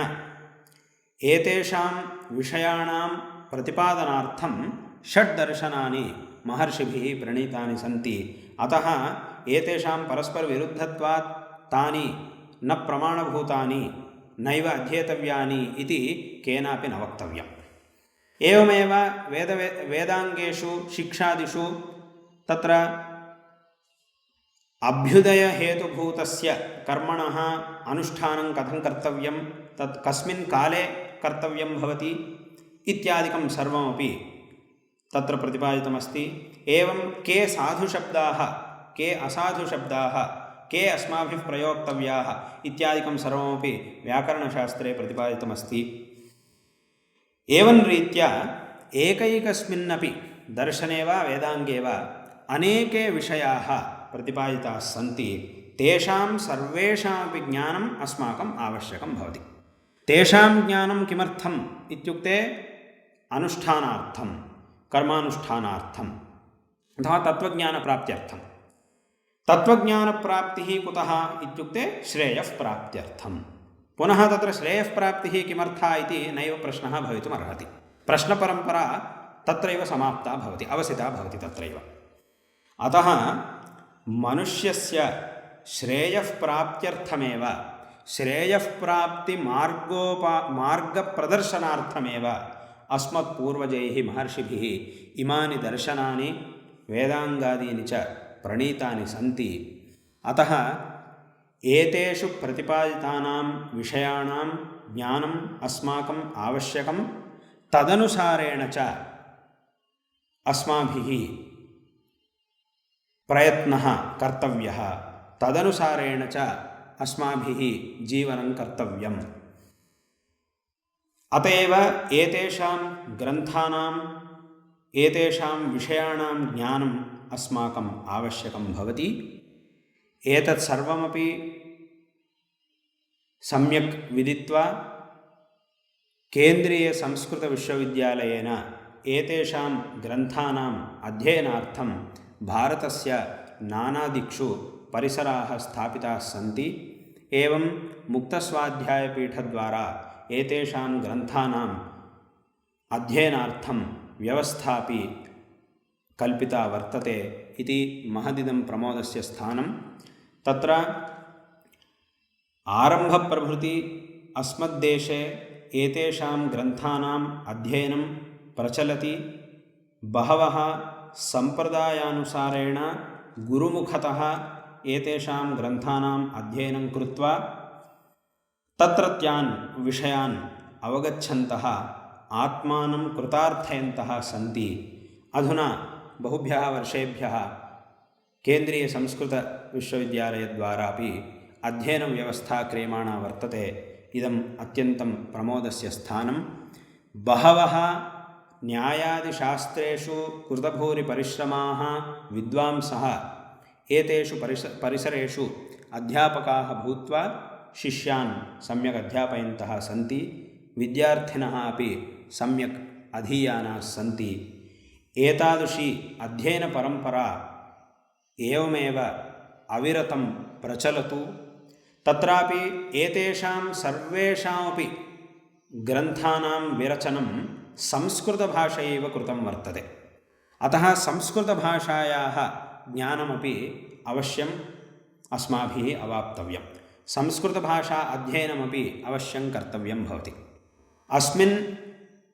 एतेषां विषयाणां प्रतिपादनार्थं षड्दर्शनानि महर्षिभिः प्रणीतानि सन्ति। अतः एतेषां परस्परविरुद्धत्वात् तानि न प्रमाणभूतानि, नैव अध्येतव्यानि इति केनापि न वक्तव्यम्। एवमेव वेदाङ्गेषु शिक्षादिषु तत्र अभ्युदयहेतुभूतस्य कर्मणः अनुष्ठानं कथं कर्तव्यं, तत् कस्मिन् काले कर्तव्यं भवति इत्यादिकं सर्वमपि तत्र प्रतिपादितमस्ति। एवं के साधुशब्दाः, के असाधुशब्दाः, के अस्माभिः प्रयोक्तव्याः इत्यादिकं सर्वमपि व्याकरणशास्त्रे प्रतिपादितमस्ति। एवं रीत्या एकैकस्मिन्नपि दर्शने वा वेदाङ्गे वा अनेके विषयाः प्रतिपादिताः सन्ति। तेषां सर्वेषामपि ज्ञानम् अस्माकम् आवश्यकं भवति। तेषां ज्ञानं किमर्थम् इत्युक्ते अनुष्ठानार्थं, कर्मानुष्ठानार्थम् अथवा तत्त्वज्ञानप्राप्त्यर्थं। तत्त्वज्ञानप्राप्तिः कुतः इत्युक्ते श्रेयःप्राप्त्यर्थं। पुनः तत्र श्रेयःप्राप्तिः किमर्था इति नैव प्रश्नः भवितुमर्हति। प्रश्नपरम्परा तत्रैव समाप्ता भवति, अवसिता भवति तत्रैव। अतः मनुष्यस्य श्रेयःप्राप्त्यर्थमेव, मार्गप्रदर्शनार्थमेव अस्मत्पूर्वजैः महर्षिभिः इमानि दर्शनानि वेदाङ्गादीनि च प्रणीतानि सन्ति। अतः एतेषु प्रतिपादितानां विषयाणां ज्ञानम् अस्माकम् आवश्यकं। तदनुसारेण च अस्माभिः प्रयत्नः कर्तव्यः, तदनुसारेण च अस्माभिः जीवनं कर्तव्यम्। अत एव एतेषां ग्रन्थानाम् एतेषां विषयाणां ज्ञानम् अस्माकम् आवश्यकं भवति। एतत् सर्वमपि सम्यक् विदित्वा केन्द्रीयसंस्कृतविश्वविद्यालयेन एतेषां ग्रन्थानाम् अध्ययनार्थं भारतस्य नानादिक्षु परिसराः स्थापिताः सन्ति। एवं मुक्तस्वाध्यायपीठद्वारा एतेषां ग्रन्थानाम् अध्ययनार्थं व्यवस्थापि कल्पिता वर्तते इति महदिदं प्रमोदस्य स्थानं। तत्र आरम्भप्रभृति अस्मद्देशे एतेषां ग्रन्थानाम् अध्ययनं प्रचलति। बहवः सम्प्रदायानुसारेण गुरुमुखतः एतेषां ग्रन्थानाम् अध्ययनं कृत्वा तत्रत्यान् विषयान् अवगच्छन्तः आत्मानं कृतार्थयन्तः सन्ति। अधुना बहुभ्यः वर्षेभ्यः केन्द्रीयसंस्कृतविश्वविद्यालयद्वारापि अध्ययनव्यवस्था क्रियमाणा वर्तते। इदम् अत्यन्तं प्रमोदस्य स्थानं। बहवः न्यायादिशास्त्रेषु कृतभूरिपरिश्रमाः विद्वांसः एतेषु परिसरेषु अध्यापकाः भूत्वा शिष्यान् सम्यक् अध्यापयन्तः सन्ति। विद्यार्थिनः अपि सम्यक् अधीयानाः सन्ति। एतादृशी अध्ययनपरम्परा एवमेव अविरतं प्रचलतु। तत्रापि एतेषां सर्वेषामपि ग्रन्थानां विरचनं संस्कृतभाषयैव कृतं वर्तते। अतः संस्कृतभाषायाः ज्ञानमपि अवश्यम् अस्माभिः अवाप्तव्यं। संस्कृतभाषा अध्ययनमपि अवश्यं कर्तव्यं भवति। अस्मिन्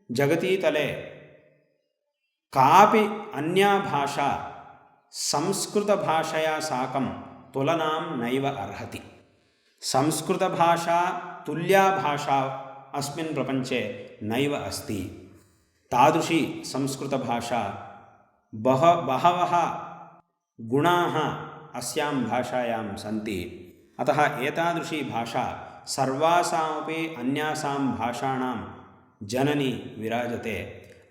जगतीतले कापि अन्या भाषा संस्कृतभाषया साकं तुलनां नैव अर्हति। संस्कृतभाषा तुल्या भाषा अस्मिन् प्रपञ्चे नैव अस्ति। तादृशी संस्कृतभाषा बहवः गुणाः अस्यां भाषायां सन्ति। अतः एतादृशी भाषा सर्वासामपि अन्यासां भाषाणां जननी विराजते।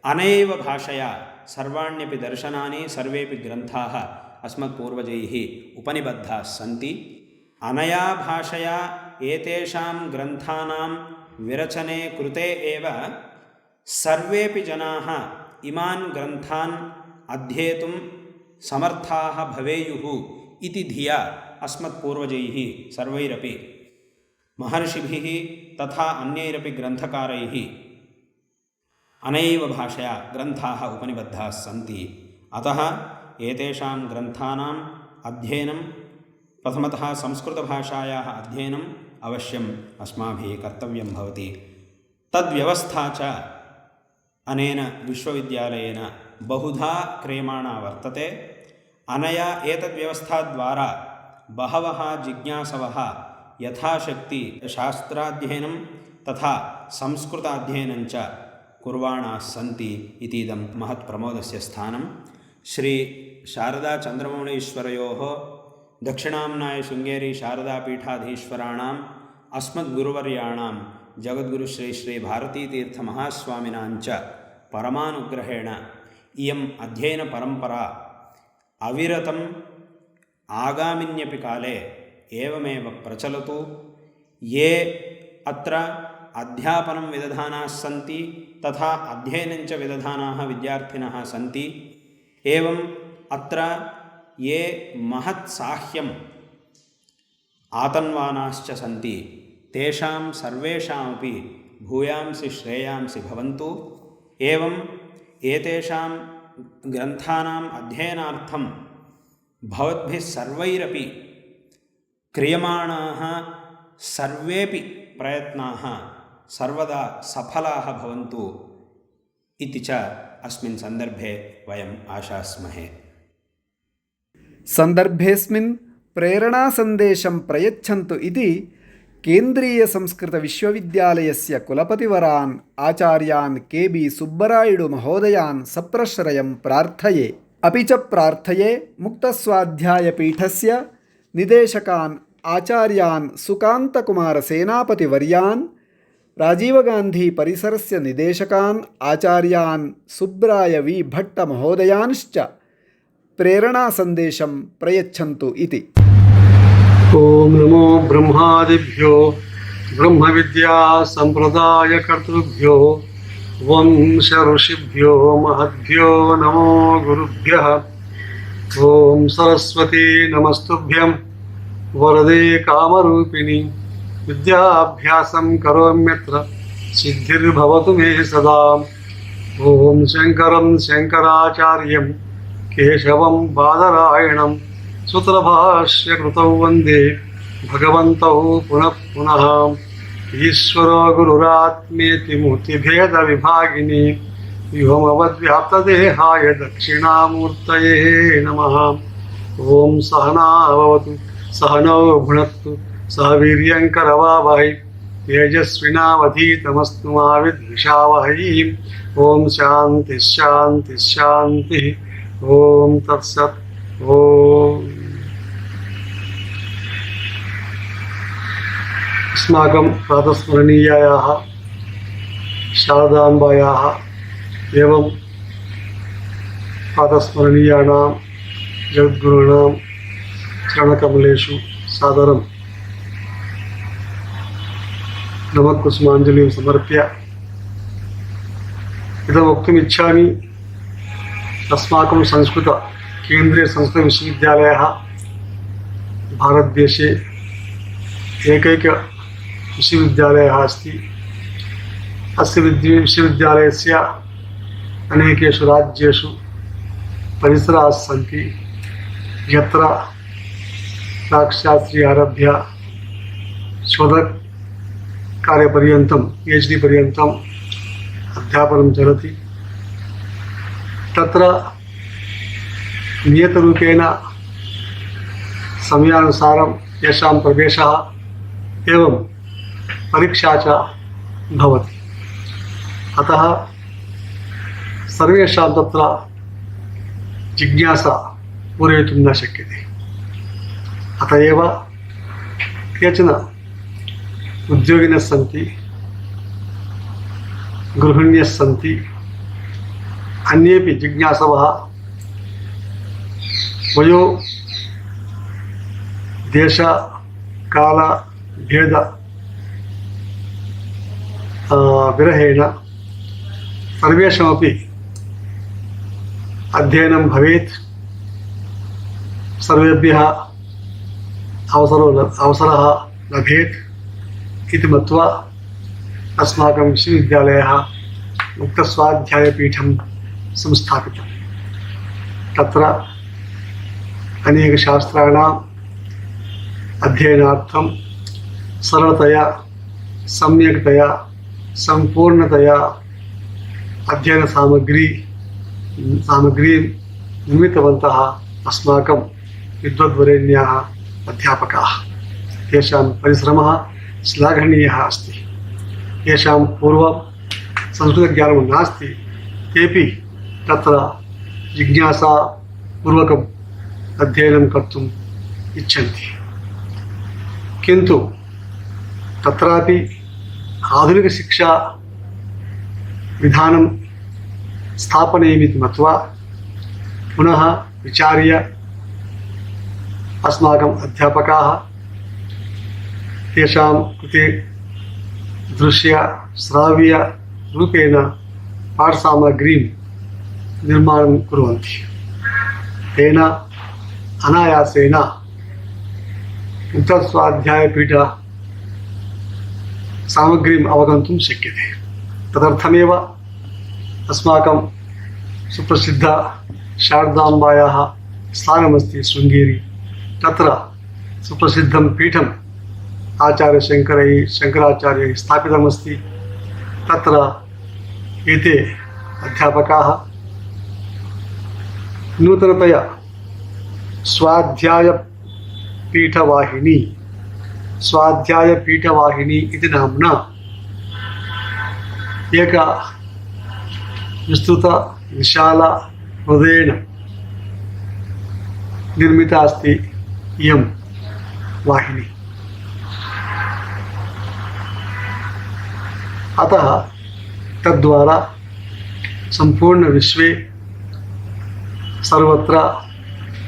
अनैव भाषया सर्वाण्यपि दर्शनानि सर्वेपि ग्रन्थाः अस्मत्पूर्वजैः उपनिबद्धाः सन्ति। अनया भाषया एतेषां ग्रन्थानां विरचने कृते एव सर्वेपि जनाः इमान् ग्रन्थान् अध्येतुं समर्थाः भवेयुः इति धिया अस्मत्पूर्वजैः सर्वैरपि महर्षिभिः तथा अन्यैरपि ग्रन्थकारैः अनैव भाषया ग्रन्थाः उपनिबद्धाः सन्ति। अतः एतेषां ग्रन्थानाम् अध्ययनं प्रथमतः संस्कृतभाषायाः अध्ययनम् अवश्यम् अस्माभिः कर्तव्यं भवति। तद्व्यवस्था च अनेन विश्वविद्यालयेन बहुधा क्रियमाणा वर्तते। अनया एतद्व्यवस्थाद्वारा बहवः जिज्ञासवः यथाशक्ति शास्त्राध्ययनं तथा संस्कृताध्ययनं च कुर्वाणाः सन्ति इतीदं महत्प्रमोदस्य स्थानं। श्री शारदाचन्द्रमौळीश्वरयोः दक्षिणाम्नाय शृङ्गेरी शारदापीठाधीश्वराणाम् अस्मद्गुरुवर्याणां जगद्गुरुश्री श्री भारतीतीर्थमहास्वामिनाञ्च परमानुग्रहेण इयम् अध्ययनपरम्परा अविरतम् आगामिन्यपि काले एवमेव प्रचलतु। ये अत्र अध्यापनं विदधानाः सन्ति तथा अध्ययनञ्च विदधानाः विद्यार्थिनः सन्ति। एवम् अत्र ये महत् साह्यम् आतन्वानाश्च सन्ति तेषां सर्वेषामपि भूयांसि श्रेयांसि भवन्तु। एवम् एतेषां ग्रन्थानाम् अध्ययनार्थं भवद्भिः सर्वैरपि क्रियमाणाः सर्वेपि प्रयत्नाः सर्वदा सफलाः भवन्तु इति च अस्मिन् सन्दर्भे वयम् आशास्महे। सन्दर्भेऽस्मिन् प्रेरणासन्देशं प्रयच्छन्तु इति केन्द्रीयसंस्कृतविश्वविद्यालयस्य कुलपतिवरान् आचार्यान् के.बी. सुब्बरायुडु महोदयान् सप्रश्रयं प्रार्थये। अपि च प्रार्थये मुक्तस्वाध्यायपीठस्य निदेशकान् आचार्यान् सुकान्तकुमारसेनापतिवर्यान् राजीवगान्धी परिसरस्य निदेशकान् आचार्यान् सुब्राय वि भट्टमहोदयान्श्च प्रेरणासन्देशं प्रयच्छन्तु इति। ओम नमो ब्रह्मादिभ्यो ब्रह्मविद्या संप्रदायकर्तृभ्यो वंश ऋषिभ्यो महद्भ्यो नमो गुरुभ्यः। ओम सरस्वती नमस्तुभ्यं वरदे कामरूपिणी विद्याभ्यासं करोम्यत्र सिद्धिर्भवतु मे सदा। ओम शंकरं शंकराचार्यं केशवं बादरायणं सूत्रभाष्यकृतौ वन्दे भगवन्तौ पुनः पुनः। ईश्वरो गुरुरात्मेति मूर्तिभेदविभागिनी व्योमवद्व्याप्तदेहाय दक्षिणामूर्तये नमः। ॐ सहना भवतु सहनौ भुनक्तु सह वीर्यङ्करवावहै तेजस्विनावधीतमस्तु मा विद्विषावहै। ॐ शान्तिः शान्तिः शान्तिः। ॐ तत्सत्। ॐ अस्माकं प्रातस्मरणीयायाः शारदाम्बायाः एवं प्रातस्मरणीयानां जगद्गुरूणां चरणकमलेषु सादरं नमःकुसुमाञ्जलिं समर्प्य इदं वक्तुमिच्छामि। अस्माकं केन्द्रीय संस्कृत विश्वविद्यालयः भारतदेशे एकैक विश्वविद्यालयः अस्ति। अस्य विश्वविद्यालयस्य अनेकेषु राज्येषु परिसराः सन्ति यत्र प्राक्शास्त्री आरभ्य शोधकार्यपर्यन्तं PhD पर्यन्तम् अध्यापनं चलति। तत्र नियतरूपेण समयानुसारं येषां प्रवेशः एवं परीक्षा च भवति। अतः सर्वेषां तत्र जिज्ञासा पूरयितुं न शक्यते। अत एव केचन उद्योगिनः सन्ति, गृहिण्यः सन्ति, अन्येपि जिज्ञासवः वयो देश काल भेद विरहेण सर्वेषामपि अध्ययनं भवेत्, सर्वेभ्यः अवसरः लभेत् इति मत्वा अस्माकं विश्वविद्यालयः मुक्तस्वाध्यायपीठं संस्थापितं। तत्र अनेकशास्त्राणाम् अध्ययनार्थं सरलतया सम्यक्तया सम्पूर्णतया अध्ययनसामग्री निर्मितवन्तः अस्माकं विद्वद्वरेण्याः अध्यापकाः। तेषां परिश्रमः श्लाघनीयः अस्ति। येषां पूर्वं संस्कृतज्ञानं नास्ति तेपि तत्र जिज्ञासापूर्वकम् अध्ययनं कर्तुम् इच्छन्ति। किन्तु तत्रापि आधुनिकशिक्षा विधानं स्थापनीयमिति मत्वा पुनः विचार्य अस्माकम् अध्यापकाः तेषां कृते दृश्य श्राव्य रूपेण पाठसामग्रीं निर्माणं कुर्वन्ति। तेन अनायासेन मुक्तस्वाध्यायपीठ सामग्रीम् अवगन्तुं शक्यते। तदर्थमेव अस्माकं सुप्रसिद्ध शारदाम्बायाः स्थानमस्ति शृङ्गेरी। तत्र सुप्रसिद्धं पीठम् शङ्कराचार्यैः स्थापितमस्ति। तत्र एते अध्यापकाः नूतनतया स्वाध्यायपीठवाहिनी इति नाम्ना एका विस्तृत विशाल हृदयेन निर्मिता अस्ति इयं वाहिनी। अतः तद्वारा सम्पूर्णविश्वे सर्वत्र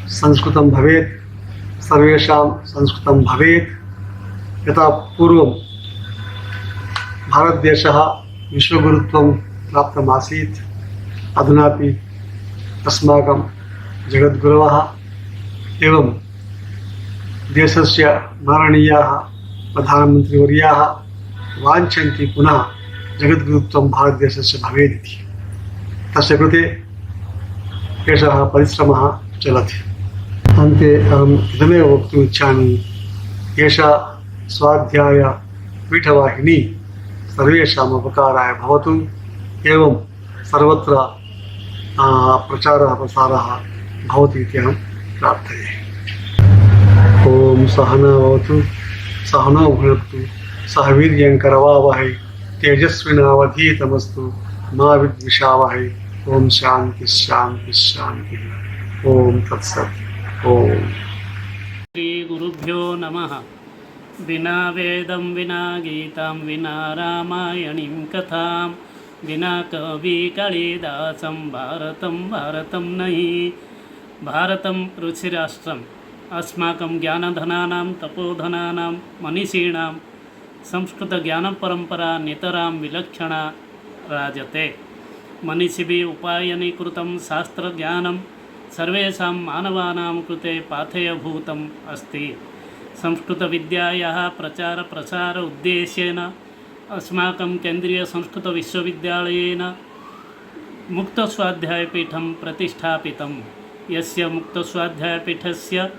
संस्कृतं भवेत्, सर्वेषां संस्कृतं भवेत्। यथा पूर्वं भारतदेशः विश्वगुरुत्वं प्राप्तमासीत्, अधुनापि अस्माकं जगद्गुरवः एवं देशस्य माननीयाः प्रधानमन्त्रिवर्याः वाञ्छन्ति पुनः जगद्गुरुत्वं भारतदेशस्य भवेदिति। तस्य कृते एषः परिश्रमः चलति। अन्ते अहम् इदमेव वक्तुम् इच्छामि, एषा स्वाध्यायपीठवाहिनी सर्वेषाम् उपकाराय भवतु, एवं सर्वत्र प्रचारः प्रसारः भवतु इति अहं प्रार्थये। ॐ सहना भवतु, सहनौ भुनक्तु, सह वीर्यङ्करवावहै, तेजस्विनावधीतमस्तु मा विद्विषावहै। ॐ शान्ति शान्ति शान्तिः। ॐ तत्सत्। ॐ श्रीगुरुभ्यो नमः। विना वेदं विना गीतां विना रामायणीं कथां विना कविकालिदासं भारतं नहि। भारतं ऋषिराष्ट्रम् अस्माकं ज्ञानधनानां तपोधनानां मनीषीणां संस्कृतज्ञानपरम्परा नितरां विलक्षणा राजते। मनीषिभिः उपायनीकृतं शास्त्रज्ञानं सर्वेषां मानवानां कृते पाथेयभूतम् अस्ति। संस्कृतविद्यायाः प्रचारप्रसार उद्देश्येन अस्माकं केन्द्रीयसंस्कृतविश्वविद्यालयेन मुक्तस्वाध्यायपीठं प्रतिष्ठापितं। यस्य मुक्तस्वाध्यायपीठस्य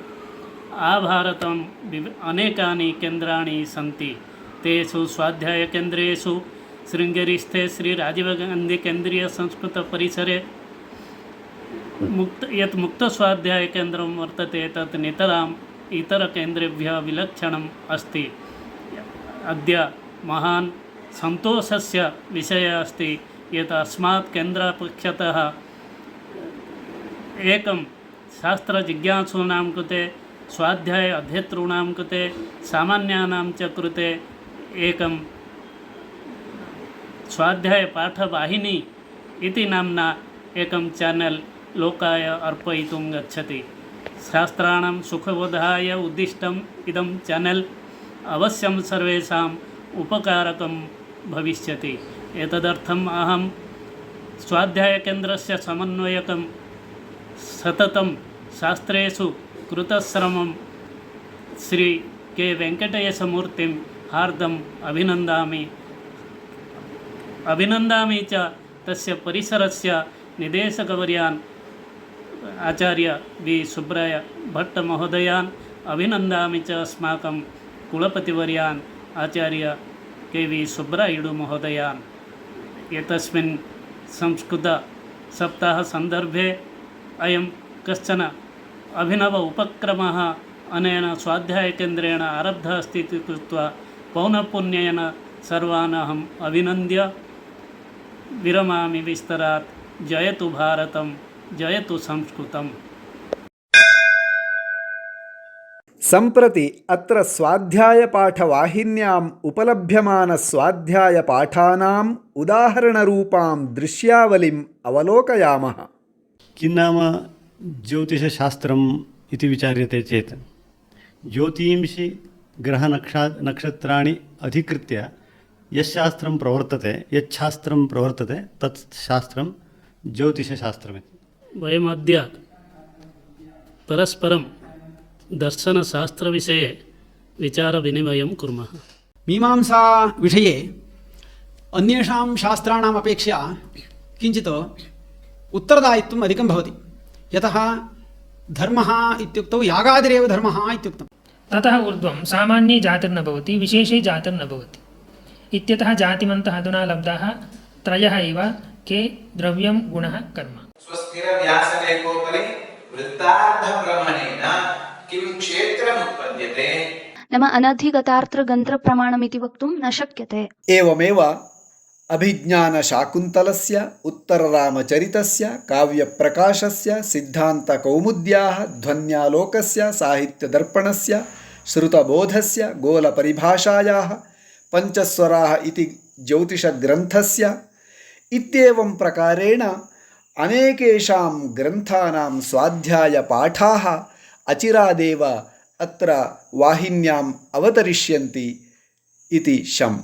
आभारतं अनेकानि केन्द्राणि सन्ति। तेषु स्वाध्यायकेन्द्रेषु शृङ्गेरीस्थे श्रीराजीवगान्धीकेन्द्रीयसंस्कृतपरिसरे यत् मुक्तस्वाध्यायकेन्द्रं वर्तते तत् नितराम् इतरकेन्द्रेभ्यः विलक्षणम् अस्ति। अद्य महान् सन्तोषस्य विषयः अस्ति यत् अस्मात् केन्द्रपक्षतः एकं शास्त्रजिज्ञासूनां कृते, स्वाध्याय अध्येतॄणां कृते, सामान्यानां च कृते एकं स्वाध्यायपाठवाहिनी इति नाम्ना एकं चैनल लोकाय अर्पयितुं गच्छति। शास्त्राणां सुखबोधाय उद्दिष्टम् इदं चैनल अवश्यं सर्वेषाम् उपकारकं भविष्यति। एतदर्थम् अहं स्वाध्यायकेन्द्रस्य समन्वयकं सततं शास्त्रेषु कृतश्रमं श्री के वेङ्कटेशमूर्तिं हार्दम् अभिनन्दामि च तस्य परिसरस्य निदेशकवर्यान् आचार्य वि सुब्राय भट्टमहोदयान् अभिनन्दामि च अस्माकं कुलपतिवर्यान् आचार्य के वि सुब्रायुडु महोदयान्। एतस्मिन् संस्कृतसप्ताहसन्दर्भे अयं कश्चन अभिनव उपक्रमः अनेन स्वाध्यायकेन्द्रेण आरब्धः अस्ति इति कृत्वा पौनःपुन्येन सर्वान् अहम् अभिनन्द्य विरमामि विस्तरात्। जयतु भारतं, जयतु संस्कृतम्। सम्प्रति अत्र स्वाध्यायपाठवाहिन्याम् उपलभ्यमानस्वाध्यायपाठानाम् उदाहरणरूपां दृश्यावलिम् अवलोकयामः। किं नाम ज्योतिषशास्त्रम् इति विचार्यते चेत् ज्योतींषि ग्रहनक्षत्राणि अधिकृत्य यच्छास्त्रं प्रवर्तते तत् शास्त्रं ज्योतिषशास्त्रमिति। वयमद्य परस्परं दर्शनशास्त्रविषये विचारविनिमयं कुर्मः। मीमांसा विषये अन्येषां शास्त्राणाम् अपेक्षया किञ्चित् उत्तरदायित्वम् अधिकं भवति। यतः धर्मः इत्युक्तौ यागादिरेव धर्मः इत्युक्तं। ततः ऊर्ध्वं सामान्ये जातिर्न भवति, विशेषे जातिर्न भवति इत्यतः जातिमन्तः अधुना लब्धाः त्रयः एव, के द्रव्यं गुणः कर्म। स्वस्थिरव्यासलेखोपरि वृत्तार्थब्रह्मणेन किं क्षेत्रमुत्पद्यते नाम अनधिगतार्थगन्त्रप्रमाणमिति वक्तुं न शक्यते। एवमेव अभिज्ञानशाकुन्तलस्य, उत्तररामचरितस्य, काव्यप्रकाशस्य, सिद्धान्तकौमुद्याः, ध्वन्यालोकस्य, साहित्यदर्पणस्य, श्रुतबोधस्य, गोलपरिभाषायाः, पञ्चस्वराः इति ज्योतिषग्रन्थस्य इत्येवं प्रकारेण अनेकेषां ग्रन्थानां स्वाध्यायपाठाः अचिरादेव अत्र वाहिन्याम् अवतरिष्यन्ति इति शम्।